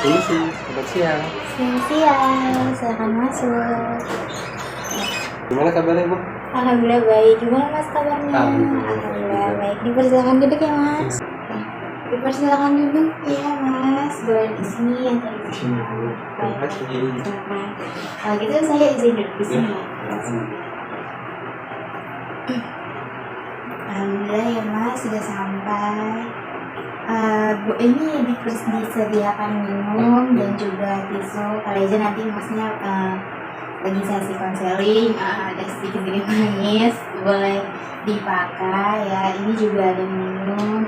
Ini sih, selamat siang. Siang-siang, silakan masuk. Gimana kabarnya, Bu? Alhamdulillah baik. Gimana Mas kabarnya? Alhamdulillah. Alhamdulillah baik. Dipersilakan duduk ya Mas. Dipersilakan duduk ya Mas. Boleh di sini atau di sini. Baik. Terima kasih. Silakan. Kalau gitu saya izin duduk di sini ya. Alhamdulillah ya Mas sudah sampai. Bu ini disediakan minum dan juga tisu. Kalau aja nanti Masnya lagi sesi konseling ada sedikit nangis boleh dipakai ya. Ini juga ada minum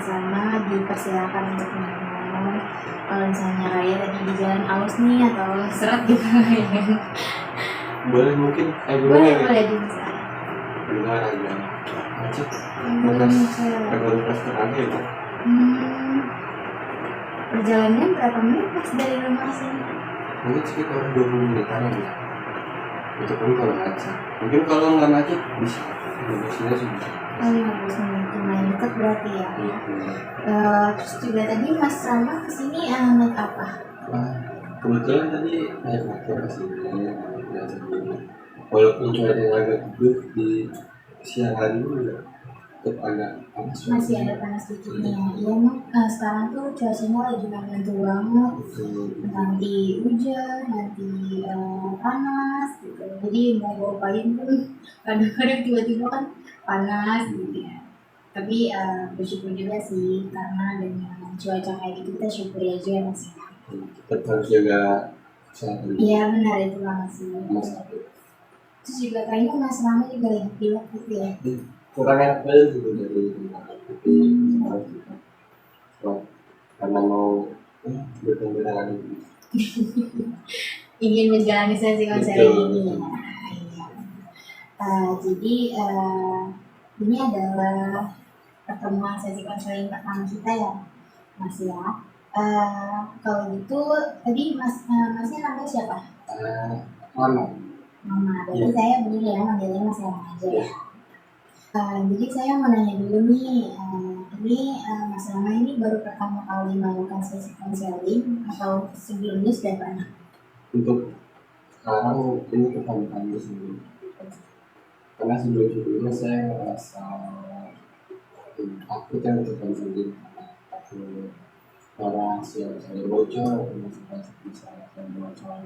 sama dipersilakan untuk minum. Kalau misalnya Raya tadi di jalan aus nih atau seret gitu ya. Boleh mungkin, Boleh gimana? boleh dimasak. Dengar agak macet. Agak terakhir ya, Pak. Perjalanan berapa menit Mas dari rumah sini? Mungkin sekitar 20 menitan ya. Itu pun kalau macet. Mungkin kalau nggak macet bisa. Biasanya sih bisa. 15 menit lumayan dekat berarti ya. Terus juga tadi Mas Rama kesini naik apa? Wah, kebetulan tadi naik motor ke sini. Ya, walaupun cuacanya agak teduh di siang hari ini juga tetap agak panas. Masih ada panas dikitnya. Iya emang sekarang tuh cuacanya lagi menentu banget. Nanti hujan, nanti panas gitu. Jadi mau ngapain pun kadang-kadang tiba-tiba kan panas gitu ya. Tapi bersyukur juga sih karena dengan cuaca kayak gitu kita syukuri aja ya Mas. Tetap harus jaga kesehatan. Iya benar itu banget sih. Terus juga kayaknya Mas Rama juga lagi pilek gitu ya. Kurang enak banget gitu dari tapi karena mau bertemu dengan Ingin menjalani sesi konseling ini ya. Iya. Jadi ini adalah pertemuan sesi konseling pertama kita ya Mas ya. Kalau gitu tadi Masnya namanya siapa? mana Mama. Berarti saya bener ya manggilnya Mas Rama aja ya. Jadi saya mau nanya dulu nih, ini Mas Rama ini baru pertama kali melakukan sesi konseling atau sebelumnya sudah pernah? untuk sekarang ini pertama sih karena sebelumnya saya merasa takut ya untuk konseling karena saya bocor bisa saya bocor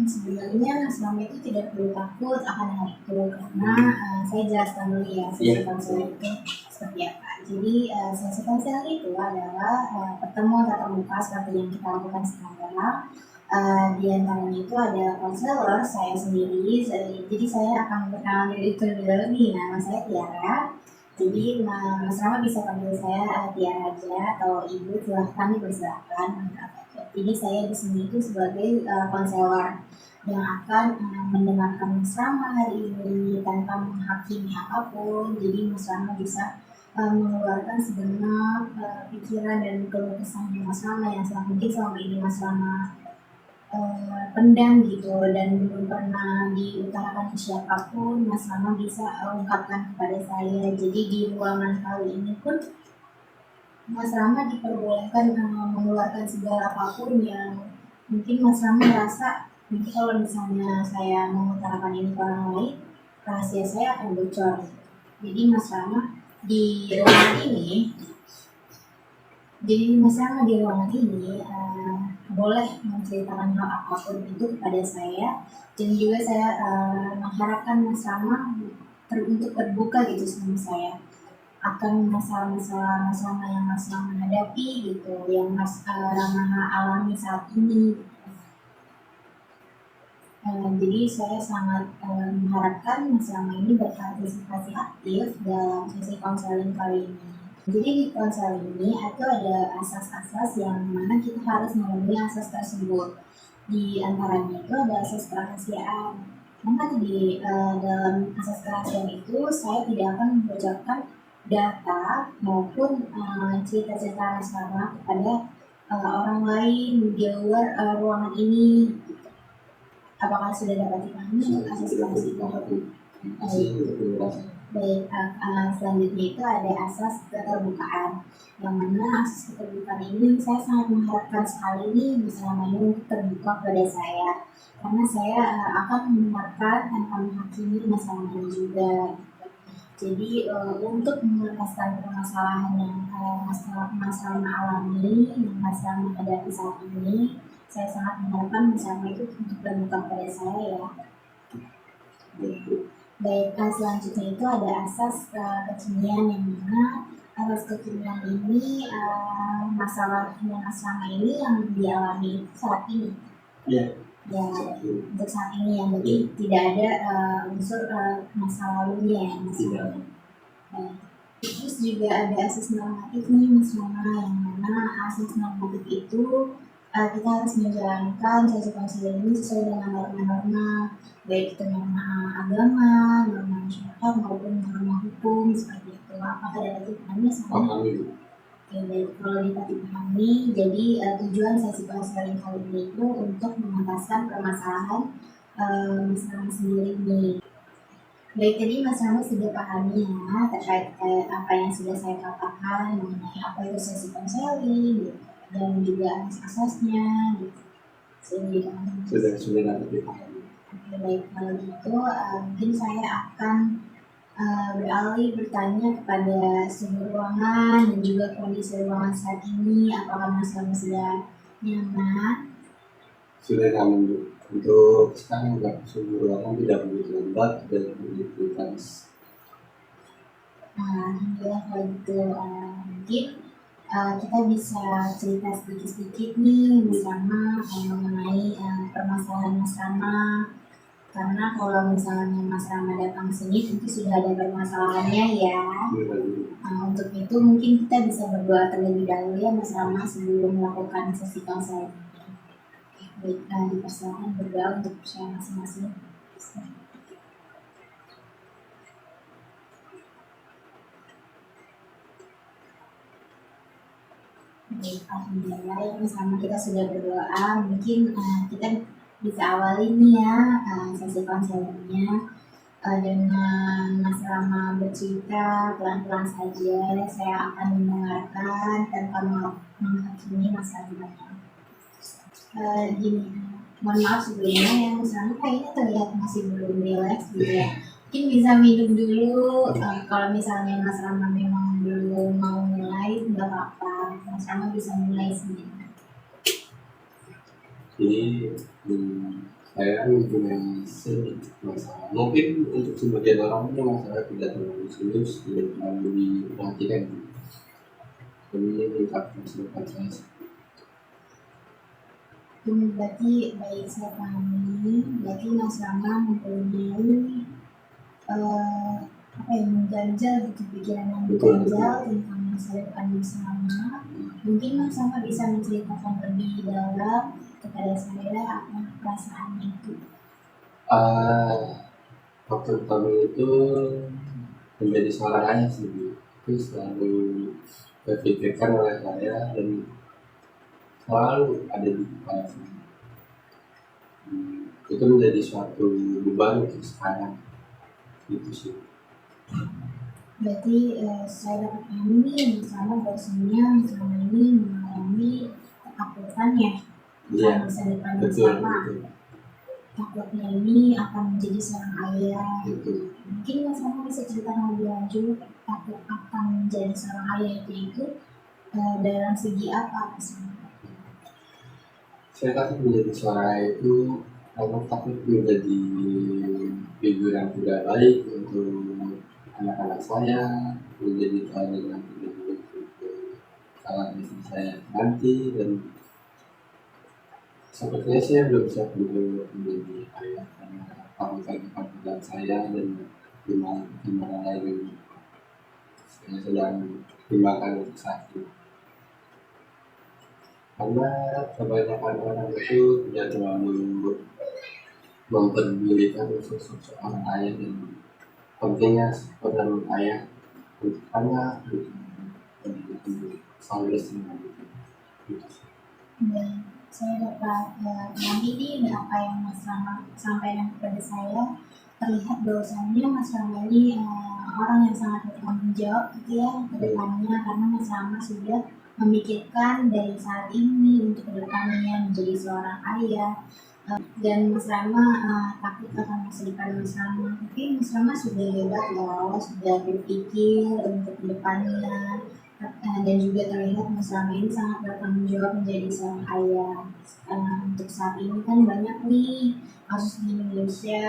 Sebenarnya Mas Rama itu tidak perlu takut akan hal itu karena saya jelaskan dulu ya sesi konseling itu seperti apa. Jadi sesi konseling itu adalah pertemuan tatap muka seperti yang kita lakukan sekarang. Di antaranya itu ada konselor saya sendiri. Jadi saya akan berkenalan diri terlebih dahulu nih. Nama saya Tiara. Jadi Mas Rama bisa panggil saya Tiara aja atau Ibu, silahkan dipersilakan. Jadi saya di sini itu sebagai konselor yang akan mendengarkan Mas Rama hari ini tanpa menghakimi apapun. Jadi Mas Rama bisa mengeluarkan segenap pikiran dan keluh kesah Mas Rama yang selama ini Mas Rama pendam gitu dan belum pernah diutarakan ke siapapun. Mas Rama bisa ungkapkan kepada saya. Jadi di ruangan kali ini pun Mas Rama diperbolehkan mengeluarkan segala apapun yang mungkin Mas Rama merasa nanti kalau misalnya saya mengutarakan ini ke orang lain, rahasia saya akan bocor. Jadi Mas Rama di ruangan ini, boleh menceritakan hal apapun itu kepada saya, dan juga saya mengharapkan Mas Rama untuk terbuka gitu sama saya akan masalah-masalah Mas Rama yang Mas Rama hadapi gitu, yang Mas Rama alami saat ini. Jadi saya sangat mengharapkan Mas Rama ini berpartisipasi aktif dalam sesi konseling kali ini. Jadi di konseling ini ada asas-asas yang mana kita harus memenuhi asas tersebut. Di antaranya itu ada asas kerahasiaan. Maka di dalam asas kerahasiaan itu saya tidak akan membocorkan data maupun cerita-cerita Mas Rama kepada orang lain di luar ruangan ini. Apakah sudah dapat dipahami asas kerahasiaan? Baik, selanjutnya itu ada asas keterbukaan. Yang mana asas keterbukaan ini saya sangat mengharapkan sekali nih bersama ini untuk terbuka pada saya. Karena saya akan mendengarkan tanpa menghakimi masalah ini juga. Jadi untuk mengatasi permasalahan yang masalah alami, yang masalah menghadapi saat ini, saya sangat mengharapkan bersama itu untuk terbuka pada saya ya. Baik, selanjutnya itu ada asas kekinian yang mana asas kekinian ini masalah yang asrama ini yang dialami saat ini. Iya. Ya, untuk saat ini yang berarti tidak ada unsur masa lalunya ya Mas. Tidak. Terus juga ada asas normatif nih Mas Mama, yang mana asas normatif itu kita harus menjalankan konsekuensi ini sesuai dengan norma-norma, baik itu norma agama, norma masyarakat maupun norma hukum seperti itu. Apakah dapat dipahami sama? Oke, baik, kalau dapat dipahami, jadi tujuan sesi konseling kali ini itu untuk mengentaskan permasalahan masalah sendiri nih. Baik, tadi Mas Rama sudah pahami ya terkait apa yang sudah saya katakan mengenai apa itu sesi konseling gitu, dan juga asas-asasnya gitu. Sudah dapat dipahami. Oke, baik, kalau gitu mungkin saya akan beralih bertanya kepada suhu ruangan dan juga kondisi ruangan saat ini. Apakah Mas Rama sudah nyaman? Sudah nyaman. Untuk sekarang suhu ruangan tidak begitu lembab dan begitu panas. Alhamdulillah kalau gitu mungkin kita bisa cerita sedikit-sedikit nih bersama mengenai permasalahan Mas Rama. Karena kalau misalnya Mas Rama datang sini tentu sudah ada permasalahannya ya. Untuk itu mungkin kita bisa berdoa terlebih dahulu ya Mas Rama sebelum melakukan sesi konseling. Baik, dipersilakan berdoa untuk saya masing-masing. Baik, alhamdulillah ya bersama kita sudah berdoa. Mungkin kita bisa awali nih ya sesi konselingnya dengan Mas Rama bercerita pelan-pelan saja. Saya akan mendengarkan tanpa menghakimi Mas Rama. Gini, mohon maaf sebelumnya ya Mas Rama kayaknya terlihat masih belum relax gitu ya. Mungkin bisa minum dulu. Kalau misalnya Mas Rama memang belum mau mulai, nggak apa-apa. Mas Rama bisa mulai sendiri. Jadi saya mempunyai masalah. Mungkin untuk sebagian orang ini masalah tidak terlalu serius, tidak terlalu diperhatikan. Jadi minta masukan saya. Berarti baik saya pahami, berarti Mas Rama mempunyai apa yang mengganjal gitu, pikiran yang mengganjal tentang masa depan bersama. Mungkin Mas Rama bisa menceritakan lebih dalam kepada saya apa perasaan itu. Waktu pertama itu menjadi seorang ayah sendiri itu selalu terpikirkan oleh saya dan selalu ada di kepala saya. Itu menjadi suatu beban untuk sekarang gitu sih. Berarti saya dapat pahami nih bersama bahwasanya selama ini mengalami ketakutan ya Iya, masa depan betul. Takutnya ini akan menjadi seorang ayah. Betul. Mungkin Mas Rama bisa ceritakan lebih lanjut takut akan menjadi seorang ayah itu dalam segi apa Mas Rama? Saya takut menjadi seorang ayah itu karena takut menjadi figur yang tidak baik untuk anak-anak saya, menjadi teladan yang tidak baik untuk calon istri saya nanti, dan sepertinya saya belum siap untuk menjadi ayah karena panggilan saya dan gimana lain yang saya sedang timbangkan untuk saat ini. Karena kebanyakan orang itu tidak terlalu memperdulikan sosok seorang ayah dan pentingnya peran ayah untuk anak untuk selalu bersama gitu. Saya dapat nanti ini apa yang Mas Rama sampaikan kepada saya, terlihat bahwasannya Mas Rama ini orang yang sangat bertanggung jawab gitu ya ke depannya, karena Mas Rama sudah memikirkan dari saat ini untuk kedepannya menjadi seorang ayah. Dan Mas Rama takut akan masa depan Mas Rama, tapi Mas Rama sudah hebat loh, sudah berpikir untuk kedepannya. Dan juga terlihat Mas Rama ini sangat bertanggung jawab menjadi seorang ayah. Untuk saat ini kan banyak nih kasus di Indonesia,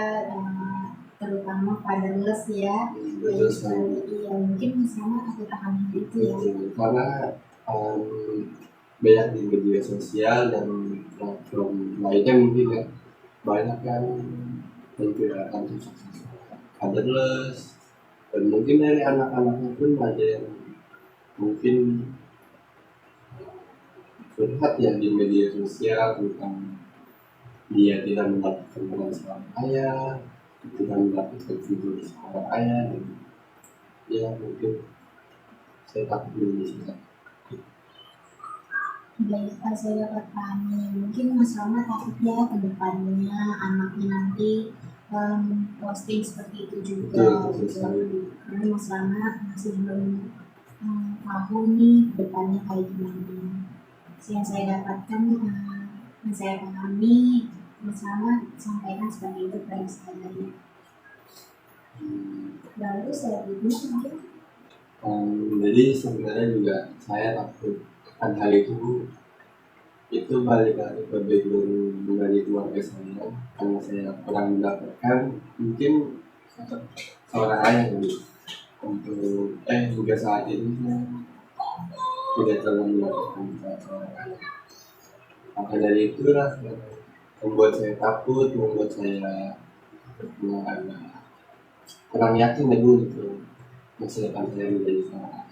terutama fatherless ya, Betul banyak sekali. sekali. Iya, mungkin Mas Rama takut akan hal itu ya. Betul. Karena banyak di media sosial dan platform lainnya mungkin ya, banyak yang memperkirakan sukses fatherless, dan mungkin dari anak-anaknya pun ada yang mungkin curhat ya di media sosial tentang dia tidak mendapatkan peran seorang ayah, tidak mendapatkan figur seorang ayah, dan ya mungkin saya takut menjadi Baik, saya dapat pahami. Mungkin Mas Rama takut ya ke depannya anaknya nanti posting seperti itu juga. betul sekali. Karena Mas Rama masih belum tahu nih ke depannya kayak gimana. Yang saya dapatkan, yang saya pahami, Mas Rama sampaikan seperti itu pada saya. Lalu selanjutnya mungkin Jadi sebenarnya juga saya takut akan hal itu balik lagi ke background dari keluarga saya, karena saya kurang mendapatkan mungkin seorang ayah gitu. Untuk juga saat ini saya tidak terlalu mendapatkan seorang ayah. Maka dari itulah yang membuat saya takut, membuat saya kurang yakin dulu gitu masa depan saya menjadi seorang ayah.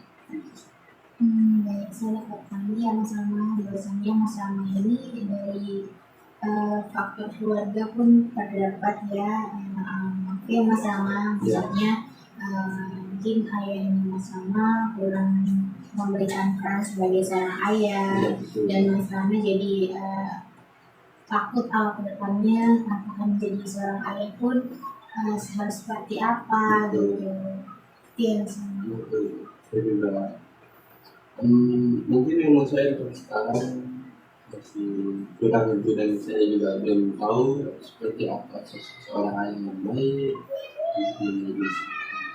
baik, saya dapat pahami ya Mas Rama, bahwasanya Mas Rama ini dari faktor keluarga pun terdapat ya. Oke Mas Rama, misalnya mungkin ayahnya Mas Rama kurang memberikan peran sebagai seorang ayah, dan Mas Rama jadi takut ke depannya apakah menjadi seorang ayah pun harus seperti apa gitu. Iya Mas Rama. Saya juga mungkin ilmu saya untuk sekarang masih kurang itu, dan saya juga belum tahu seperti apa sosok seorang ayah yang baik, menjadi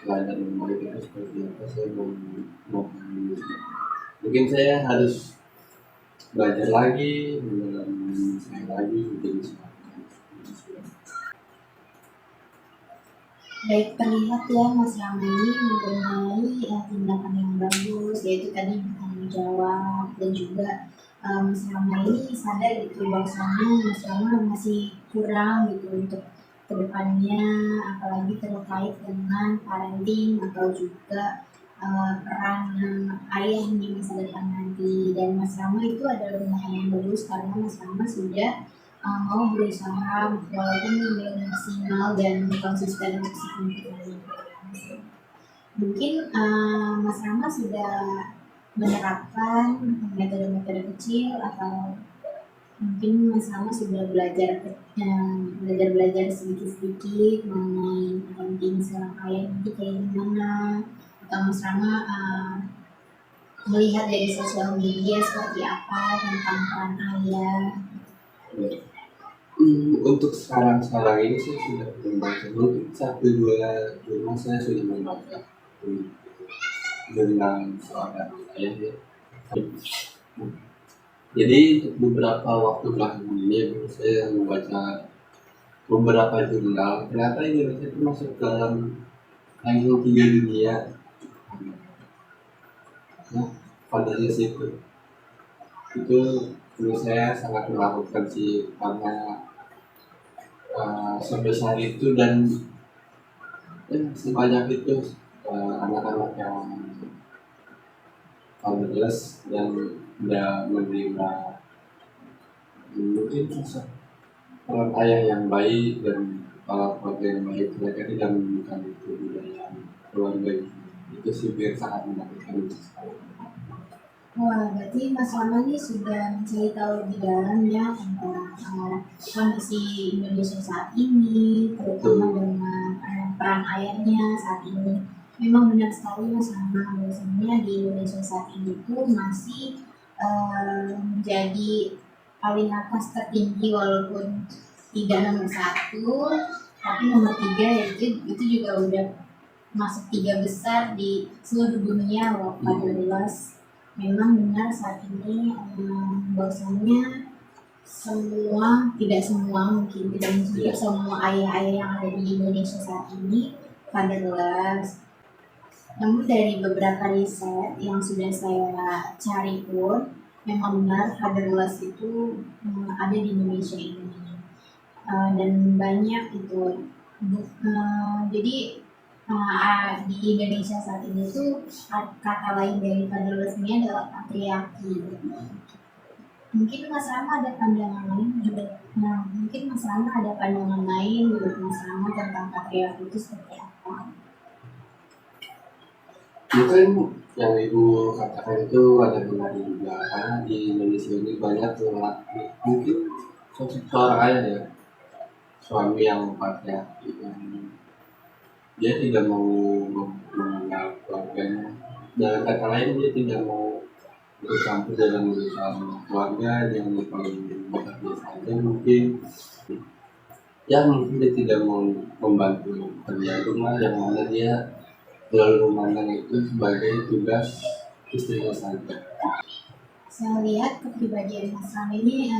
teladan yang baik itu seperti apa. Saya belum mungkin saya harus belajar lagi, mendalam saya lagi menjadi seorang ayah. Baik, terlihat ya Mas Rama ini mempunyai tindakan yang bagus, yaitu tadi bertanggung jawab, dan juga Mas Rama ini sadar gitu bahwasanya Mas Rama masih kurang gitu untuk kedepannya, apalagi terkait dengan parenting atau juga peran ayah di masa depan nanti. Dan Mas Rama itu adalah tindakan yang bagus karena Mas Rama sudah mau berusaha walaupun belum maksimal dan konsisten untuk sampai. Mungkin Mas Rama sudah menerapkan metode-metode kecil, atau mungkin Mas Rama sudah belajar sedikit-sedikit mengenai parenting seorang ayah itu kayak gimana, atau Mas Rama melihat dari sosial media seperti apa tentang peran ayah. Untuk sekarang ini saya sudah membaca, mungkin 1-2 rumah saya sudah membaca tentang seorang ayah ya. Jadi untuk beberapa waktu belakangan ini saya membaca beberapa jurnal, ternyata Indonesia itu masuk dalam ranking 3 dunia. Nah, pada itu menurut saya sangat menakutkan sih, karena sebesar itu dan sebanyak itu anak-anak yang fatherless yang tidak menerima mungkin sosok peran ayah yang baik dan kepala keluarga yang baik. Mereka tidak menemukan itu di dalam keluarga itu sih, biar sangat menakutkan. Wah, berarti Mas Rama ini sudah mencari tahu lebih dalam ya tentang kondisi Indonesia saat ini, terutama dengan peran ayahnya saat ini. Memang benar sekali Mas Rama, bahwasanya di Indonesia saat ini tuh masih menjadi paling atas tertinggi walaupun tidak nomor satu, tapi nomor tiga itu juga udah masuk tiga besar di seluruh dunia loh Pak Douglas. Memang benar saat ini bahwasanya tidak semua mungkin tidak semua ayah-ayah yang ada di Indonesia saat ini fatherless. Namun dari beberapa riset yang sudah saya cari pun memang benar fatherless itu ada di Indonesia ini. Dan banyak itu jadi di Indonesia saat ini tuh kata lain dari fatherless ini adalah patriarki. Mungkin Mas Rama ada pandangan lain juga. Mungkin Mas Rama ada pandangan lain menurut Mas Rama tentang patriarki itu seperti apa? Mungkin yang ibu katakan itu ada benarnya juga, karena di Indonesia ini banyak mungkin seorang ayah ya, suami yang patriarki, dia tidak mau mengenal keluarganya. Dengan kata lain, dia tidak mau bercampur dalam urusan keluarga yang paling dekat dia saja. Mungkin dia tidak mau membantu kerja rumah, yang mana dia selalu memandang itu sebagai tugas istrinya saja. Saya lihat kepribadian Mas Rama ini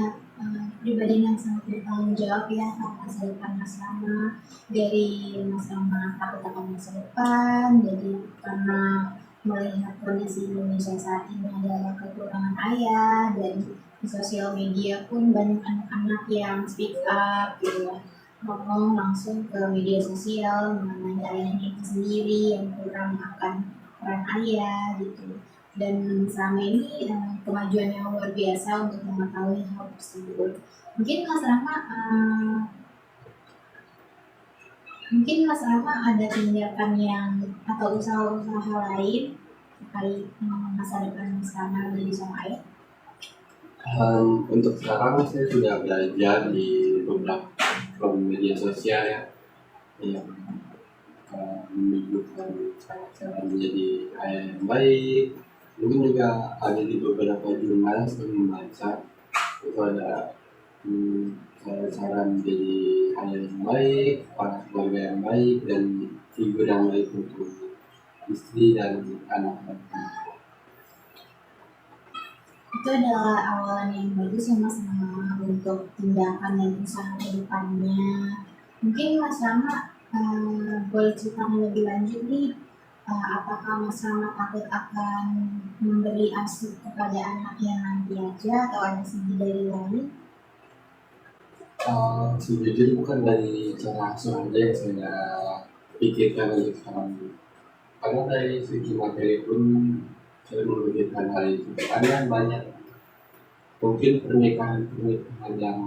pribadi yang sangat bertanggung jawab ya akan masa depan Mas Rama. Dari Mas Rama takut akan masa depan, jadi karena melihat kondisi Indonesia saat ini adalah kekurangan ayah, dan di sosial media pun banyak anak-anak yang speak up gitu ya, ngomong langsung ke media sosial mengenai ayahnya itu sendiri yang kurang akan peran ayah gitu. Dan selama ini kemajuan yang luar biasa untuk mengetahui hal tersebut. Mungkin Mas Rama ada tindakan yang atau usaha-usaha lain terkait masa depan Mas Rama menjadi seorang ayah? Untuk sekarang saya sudah belajar di beberapa media sosial ya, yang menunjukkan cara menjadi ayah yang baik. Mungkin juga ada di beberapa jurnal saya membaca itu ada cara menjadi ayah yang baik, para keluarga yang baik, dan figur yang baik untuk istri dan anak-anak. Itu adalah awalan yang bagus ya Mas Rama untuk tindakan dan usaha ke depannya. Mungkin Mas Rama boleh ceritakan lebih lanjut nih, apakah Mas Rama takut akan memberi asuh kepada anaknya nanti aja atau ada segi dari lain? Sejujurnya bukan dari cara asuh aja yang saya pikirkan untuk sekarang, karena dari segi materi pun saya memikirkan hal itu. Karena banyak mungkin pernikahan yang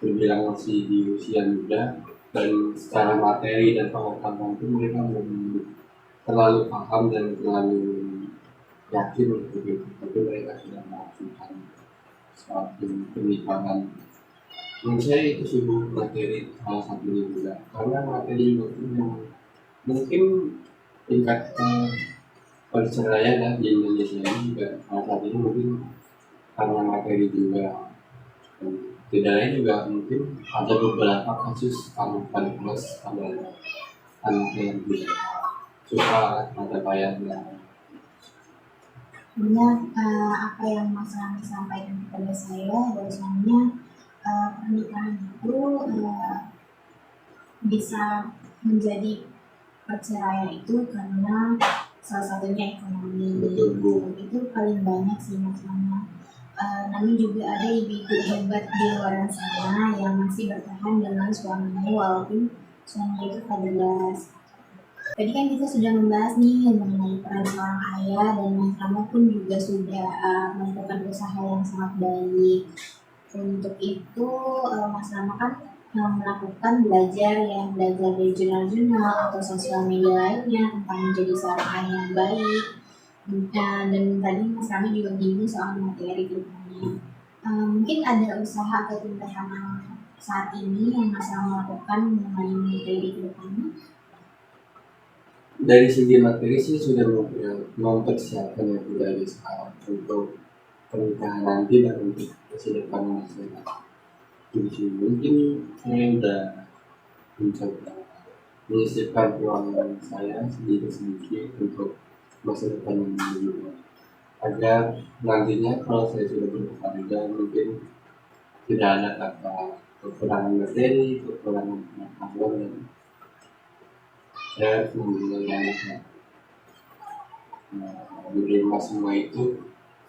terbilang masih di usia muda, dan secara materi dan pengetahuan pun mereka belum terlalu paham dan terlalu yakin untuk itu, tapi mereka sudah melakukan suatu pernikahan. Menurut saya itu sibuk materi salah satunya juga, karena materi itu mungkin tingkat perceraian di Indonesia ini juga salah satunya mungkin karena materi juga. Tidak lain juga mungkin ada beberapa kasus anak plus pada anak yang tidak suka ada bayarnya. Benar apa yang Mas Rama sampaikan kepada saya, bahwasanya pernikahan itu bisa menjadi perceraian itu karena salah satunya ekonomi. Itu paling banyak sih Mas Rama. Namun juga ada ibu-ibu hebat di luar sana yang masih bertahan dengan suaminya walaupun suaminya itu fatherless. Tadi kan kita sudah membahas nih mengenai peran seorang ayah, dan Mas Rama pun juga sudah melakukan usaha yang sangat baik. Untuk itu Mas Rama kan melakukan belajar dari jurnal-jurnal atau sosial media lainnya tentang menjadi seorang ayah yang baik. Dan tadi Mas Rama juga menyinggung soal materi kedepannya. Mungkin ada usaha atau tindakan saat ini yang Mas Rama lakukan mengenai materi kedepannya? dari segi materi sih sudah mempersiapkan itu dari sekarang untuk pernikahan nanti dan untuk masa depan saya. Jadi mungkin saya udah mencoba menyisipkan uang saya sedikit-sedikit untuk masa depan yang lebih baik, agar nantinya kalau saya sudah berkeluarga mungkin tidak ada kata kekurangan materi, kekurangan pengetahuan, dan saya harus membimbing anaknya. Menerima semua itu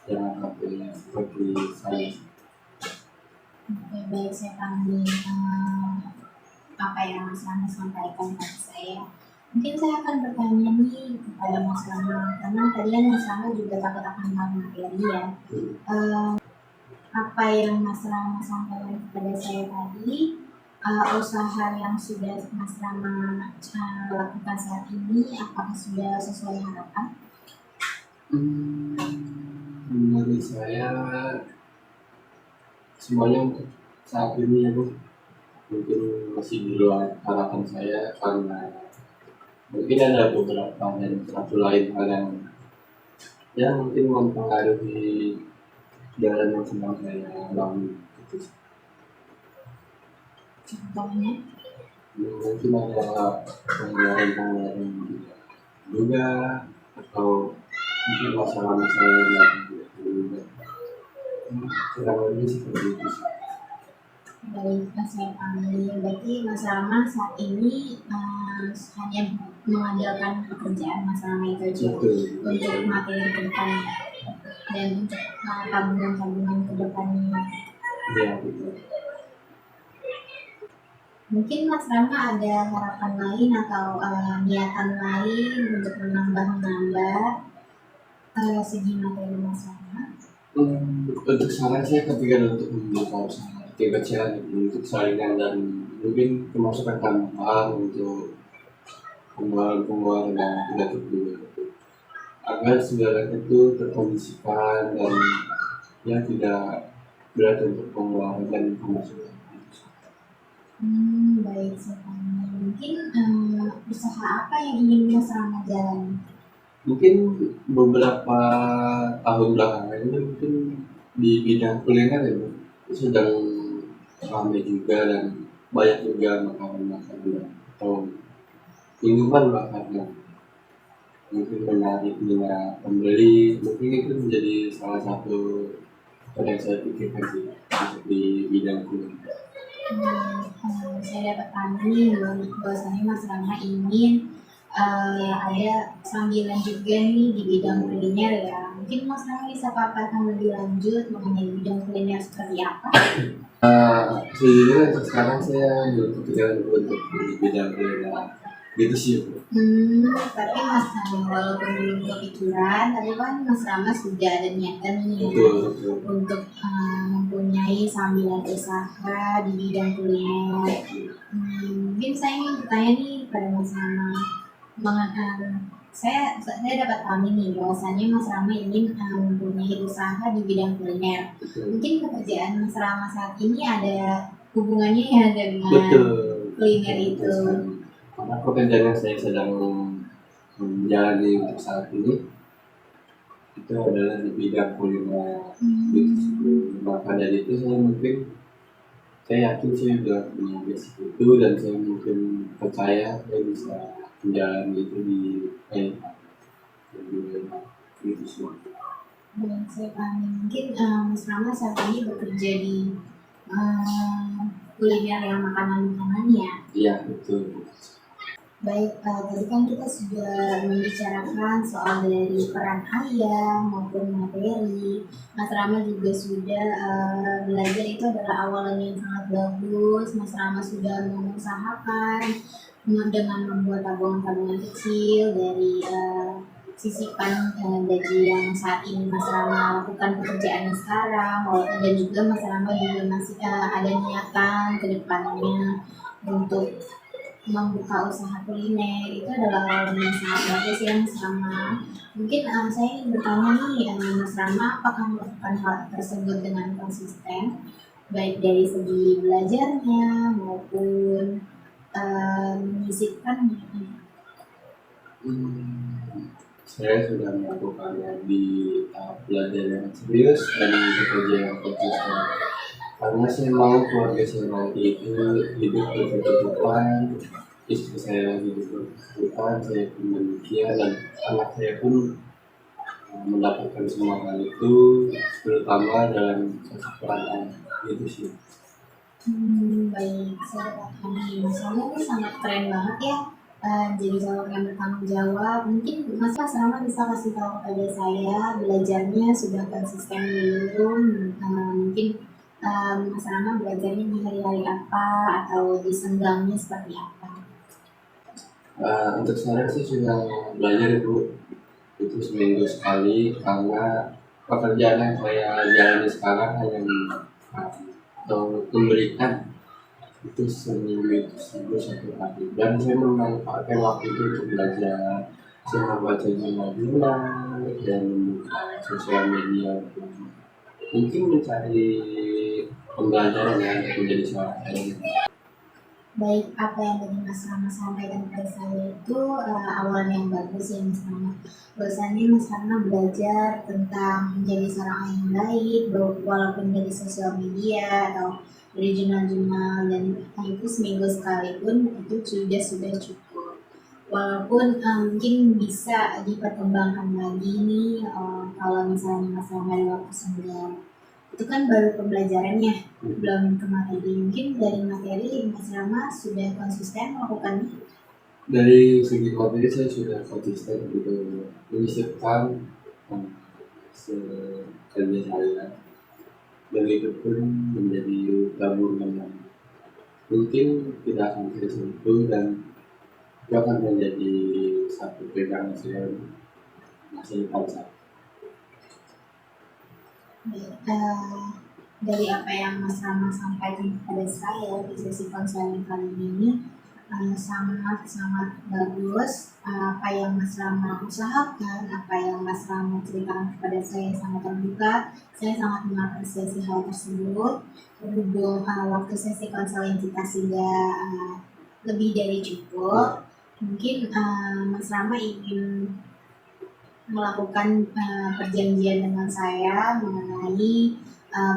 jangan sampai seperti saya. Oke, baik, saya pahami apa yang Mas Rama sampaikan pada saya. Mungkin saya akan bertanya nih kepada Mas Rama, karena tadi kan Mas Rama juga takut akan hal materi ya. Apa yang Mas Rama sampaikan kepada saya tadi, usaha yang sudah Mas Rama lakukan saat ini, apakah sudah sesuai harapan? Menurut saya semuanya untuk saat ini ya Bu, mungkin masih di luar harapan saya karena mungkin ada beberapa dan satu lain hal yang mungkin mempengaruhi jalan yang sedang saya lalui. Contohnya? Mungkin ada pengalaman juga atau mungkin masalah-masalah yang juga kurang lebih seperti itu. Baik, saya pahami. Berarti Mas Rama saat ini hanya mengandalkan pekerjaan Mas Rama itu aja untuk materi ke depannya dan untuk tabungan-tabungan ke depannya. Iya, betul. Mungkin Mas Rama ada harapan lain atau niatan lain untuk menambah segi materi Mas Rama? Untuk sekarang saya kepikiran untuk membuka usaha kecil untuk saringan dan mungkin kemasukan tambahan untuk pengeluaran yang tidak terduga, agar segala itu terkondisikan dan ya tidak berat untuk pengeluaran dan pemasukan. Baik, saya pahami. Mungkin usaha apa yang ingin Mas Rama jalani? Mungkin beberapa tahun belakangan ini mungkin di bidang kuliner ya Bu, sedang ramai juga dan banyak juga makanan-makanan atau minuman bahkan yang mungkin menarik minat pembeli. Mungkin itu menjadi salah satu yang saya pikirkan sih di bidang kuliner. Saya dapat pahami bahwasanya Mas Rama ingin ada sambilan juga nih di bidang kuliner ya. Mungkin Mas Rama bisa paparkan lebih lanjut mengenai bidang kuliner seperti apa? Sejujurnya untuk sekarang saya belum kepikiran untuk di bidang kuliner gitu sih. Tapi Mas Rama walaupun belum kepikiran, tapi kan Mas Rama sudah ada niatan nih Betul. untuk mempunyai sambilan usaha di bidang kuliner. Mungkin saya ingin bertanya nih pada Mas Rama, saya dapat pahami nih bahwasanya Mas Rama ingin mempunyai usaha di bidang kuliner. Mungkin pekerjaan Mas Rama saat ini ada hubungannya ya dengan kuliner itu. Karena pekerjaan yang saya sedang menjalani untuk saat ini itu adalah di bidang kuliner. Maka dari itu saya yakin saya sudah punya basic itu dan saya mungkin percaya saya bisa menjalani itu di itu semua. Dan saya pahami mungkin Mas Rama saat ini bekerja di kuliner yang makanan-makanan ya. Iya, betul. Baik, tadi kan kita sudah membicarakan soal dari peran ayah maupun materi. Mas Rama juga sudah belajar itu adalah awalan yang sangat bagus. Mas Rama sudah mengusahakan dengan membuat tabungan-tabungan kecil dari sisipan gaji yang saat ini Mas Rama lakukan pekerjaan sekarang, dan juga Mas Rama juga masih ada niatan ke depannya untuk membuka usaha kuliner. Itu adalah hal yang sangat bagus ya Mas Rama. Mungkin saya ingin bertanya nih Mas Rama, apakah melakukan hal tersebut dengan konsisten baik dari segi belajarnya maupun menyisipkannya? Saya sudah melakukannya di tahap belajar yang serius dan bekerja yang konsisten. Karena saya mau keluarga saya nanti itu hidup berkecukupan, istri saya hidup berkecukupan, saya pun demikian, dan anak saya pun mendapatkan semua hal itu, terutama dalam sosok peran ayah. Itu sih. Baik, saya pahami. Misalnya ini sangat keren banget ya. Jadi seorang yang bertanggung jawab. Mungkin Mas Rama bisa kasih tahu kepada saya belajarnya sudah konsisten belum? Mungkin Mas Rama belajarnya di hari-hari apa atau di senggangnya seperti apa? Untuk sekarang sih sudah belajar Bu, itu seminggu sekali karena pekerjaan yang saya jalani sekarang hanya memberikan itu seminggu satu hari, dan saya memanfaatkan waktu itu untuk belajar. Saya membaca jurnal-jurnal dan membuka sosial media, mungkin mencari pembelajaran yang untuk menjadi seorang ayah. Baik, apa yang tadi Mas Rama sampaikan kepada saya itu awalan yang bagus ya Mas Rama. Bahwasannya Mas Rama belajar tentang menjadi seorang ayah yang baik, walaupun dari sosial media atau dari jurnal-jurnal, dan itu seminggu sekali pun itu sudah cukup. Walaupun mungkin bisa diperkembangkan lagi nih kalau misalnya Mas Rama ada waktu senggang. Itu kan baru pembelajarannya, belum ke materi. Mungkin dari materi Mas Rama sudah konsisten melakukannya. Dari segi materi saya sudah konsisten gitu menyisipkan kerja saya, dan itu pun menjadi tabungan yang mungkin tidak akan saya sentuh, dan itu akan menjadi satu pegangan saya masa depan saya. Dari apa yang Mas Rama sampaikan kepada saya di sesi konseling kali ini sangat bagus. Apa yang Mas Rama usahakan, apa yang Mas Rama ceritakan kepada saya sangat terbuka. Saya sangat mengapresiasi hal tersebut. Berhubung waktu sesi konseling kita sudah lebih dari cukup, mungkin Mas Rama ingin melakukan perjanjian dengan saya mengenai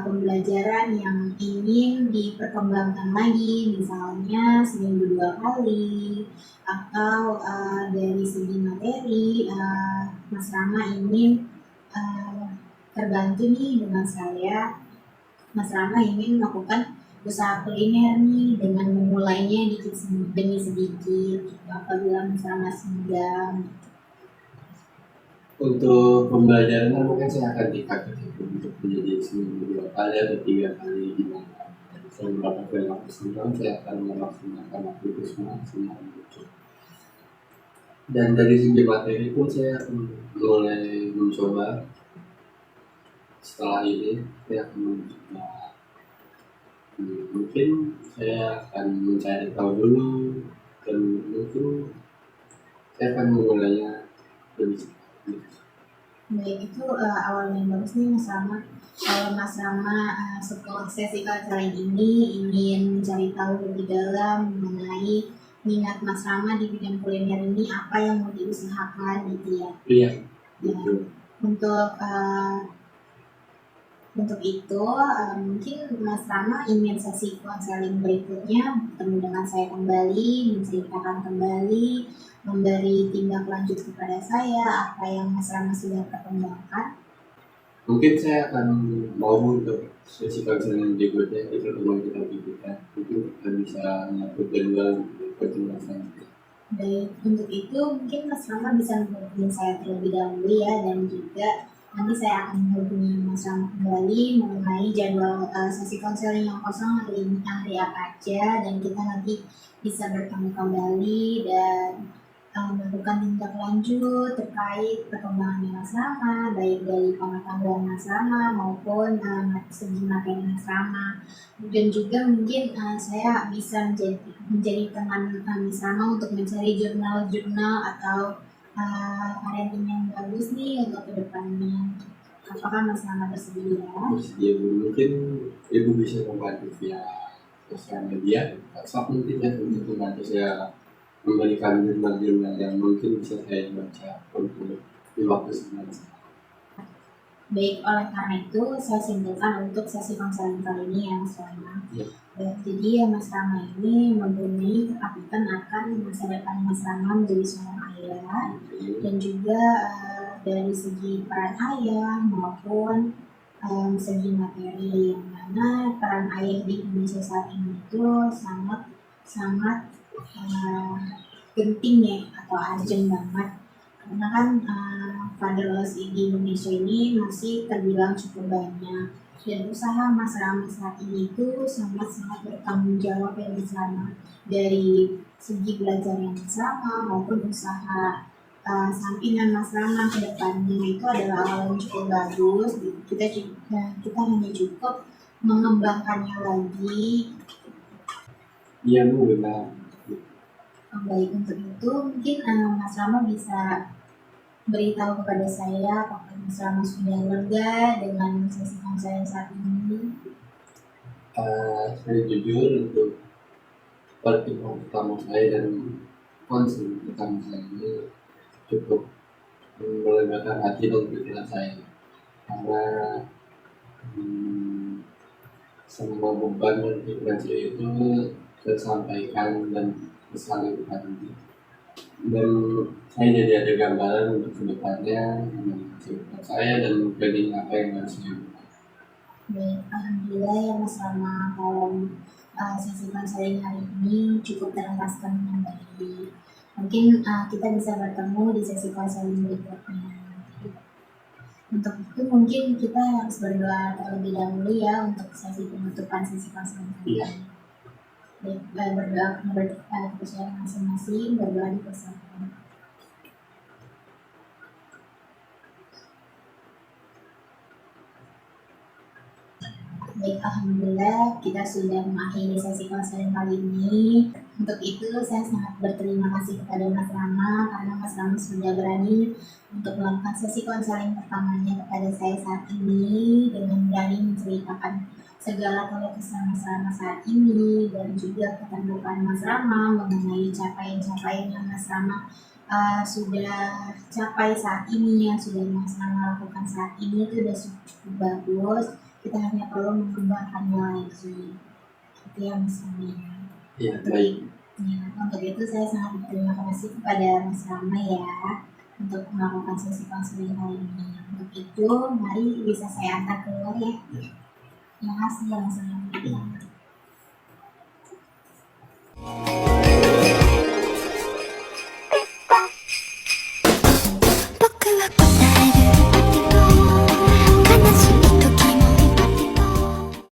pembelajaran yang ingin diperkembangkan lagi, misalnya seminggu 2 kali, atau dari segi materi Mas Rama ingin terbantu nih dengan saya. Mas Rama ingin melakukan usaha kuliner nih dengan memulainya dikit demi sedikit apabila Mas Rama sedang. Untuk pembelajaran mungkin saya akan tingkatkan untuk menjadi seminggu 2 kali atau 3 kali, di mana saya mendapatkan waktu senggang, saya akan memaksimalkan waktu itu semaksimal mungkin. Dan dari segi materi pun saya mulai mencoba. Setelah ini saya akan mencoba, mungkin saya akan mencari tahu dulu, dan mungkin saya akan memulainya lebih cepat. Baik, itu awal yang bagus nih Mas Rama. Kalau Mas Rama setelah sesi konseling ini ingin mencari tahu lebih dalam mengenai minat Mas Rama di bidang kuliner ini, apa yang mau diusahakan gitu ya. Iya. Ya. Untuk itu mungkin Mas Rama ingin sesi konseling berikutnya bertemu dengan saya kembali, menceritakan kembali, memberi tindak lanjut kepada saya apa yang Mas Rama sudah perkembangkan. Mungkin saya akan mau untuk sesi konseling berikutnya itu pertemuan kita berikutnya, itu kita bisa mengatur jadwal pertemuan selanjutnya. Baik, untuk itu mungkin Mas Rama bisa menghubungi saya terlebih dahulu ya, dan juga nanti saya akan menghubungi Mas Rama kembali mengenai jadwal sesi konseling yang kosong hari ini, hari apa aja, dan kita nanti bisa bertemu kembali dan melakukan tindak lanjut terkait perkembangan Mas Rama, baik dari pengetahuan Mas Rama maupun segi materi Mas Rama. Dan juga mungkin saya bisa menjadi teman Mas Rama untuk mencari jurnal-jurnal atau parenting yang bagus nih untuk kedepannya. Apakah Mas Rama bersedia? Bersedia. Mungkin Ibu bisa membantu via sosial media, WhatsApp mungkin ya, untuk membantu saya memberikan jurnal-jurnal yang mungkin bisa saya baca untuk di waktu sebenarnya. Baik, oleh karena itu saya simpulkan untuk sesi konseling kali ini ya Mas Rama. Ya. Jadi ya Mas Rama ini mempunyai ketakutan akan masa depan Mas Rama menjadi seorang ayah, dan juga dari segi peran ayah maupun segi materi, yang mana peran ayah di Indonesia saat ini itu sangat sangat penting ya, atau urgent banget, karena kan fatherless di Indonesia ini masih terbilang cukup banyak, dan usaha Mas Rama saat ini itu sangat-sangat bertanggung jawab ya Mas Rama, dari segi belajar yang Mas Rama maupun usaha sampingan Mas Rama ke depannya itu adalah hal yang cukup bagus. Kita hanya cukup mengembangkannya lagi. Iya Bu, benar. Baik, untuk itu mungkin Mas Rama bisa beritahu kepada saya apakah Mas Rama sudah lega dengan sesi konseling saat ini? Saya jujur untuk pertimbangan utama saya dan konseling utama saya ini cukup melegakan hati dan pikiran saya, karena semua beban dan pikiran saya itu tersampaikan dan tersalurkan, dan saya jadi ada gambaran untuk kedepannya dengan kehidupan saya dan planning apa yang harus saya lakukan. Baik, alhamdulillah ya Mas Rama, kalau sesi konseling hari ini cukup terlepaskan dengan baik. Mungkin kita bisa bertemu di sesi konseling berikutnya. Untuk itu mungkin kita harus berdoa terlebih dahulu ya untuk sesi penutupan sesi konseling kali ini. Baik, berdoa kepada masing-masing, berdoa di persatuan. Baik, alhamdulillah kita sudah mengakhiri sesi konseling kali ini. Untuk itu saya sangat berterima kasih kepada Mas Rama, karena Mas Rama sudah berani untuk melakukan sesi konseling pertamanya kepada saya saat ini, dengan berani menceritakan segala keluh kesah Mas Rama saat ini, dan juga keterbukaan Mas Rama mengenai capaian-capaian yang Mas Rama sudah capai saat ini, yang sudah Mas Rama lakukan saat ini itu sudah cukup bagus. Kita hanya perlu mengembangkannya lagi. Itu yang Mas Rama. Ya, baik. Ya, untuk itu saya sangat berterima kasih kepada Mas Rama ya untuk melakukan sesi konseling kali ini. Untuk itu, mari bisa saya antar keluar ya. Terima kasih ya Mas Rama.